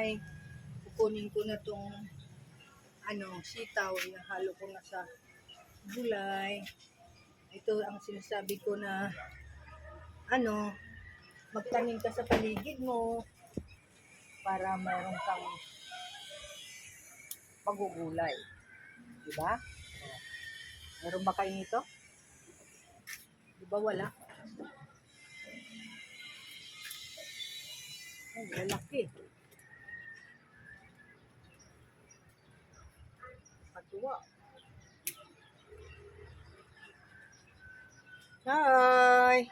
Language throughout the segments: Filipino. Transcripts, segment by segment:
gulay. Kukunin ko na tong sitaw, halo ko na sa gulay. Ito ang sinasabi ko na magtanim ka sa paligid mo para mayroon kang pagugulay. Diba? Meron ba kayo nito? Diba wala? Ay, lalaki. Katuwa. Hi!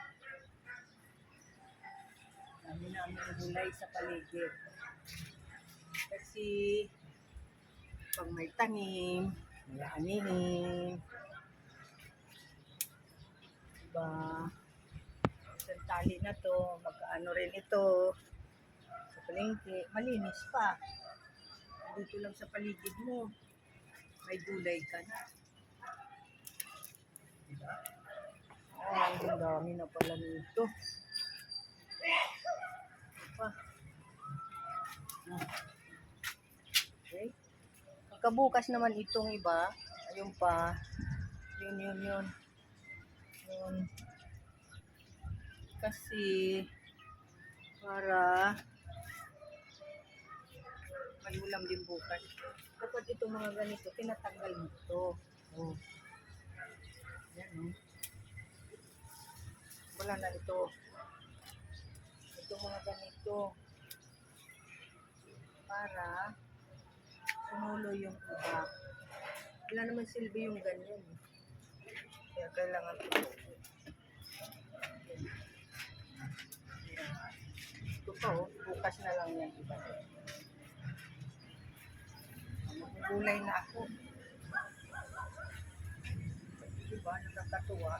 Dami namin gulay sa paligid. Kasi pag may tanim, may anihin. Diba? Isang tali na to, magkaano rin ito. Sa palengke, malinis pa. Dito lang sa paligid mo, may gulay ka na. Diba? Ay, ang dami na pala nito. Pa. Okay. Pagkabukas naman itong iba, ayun pa. Yun. Kasi, para may ulam din bukas. Kapag itong mga ganito, tinatanggal mo ito. Oh. Yan, oh. Wala na ito. Itong mga ganito. Para sumulo yung iba. Wala naman silbi yung ganyan. Kaya kailangan ito. Ito pa, oh. Bukas na lang yan iba. Magugulay na ako. Diba? Nakakatuwa.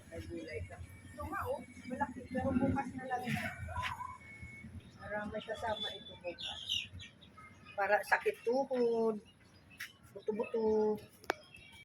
May gulay ka. Ito nga, oh. Malaki. Pero bukas na lang yan. Marami kasama ito bukas. Para sakit tuhod, buto-buto.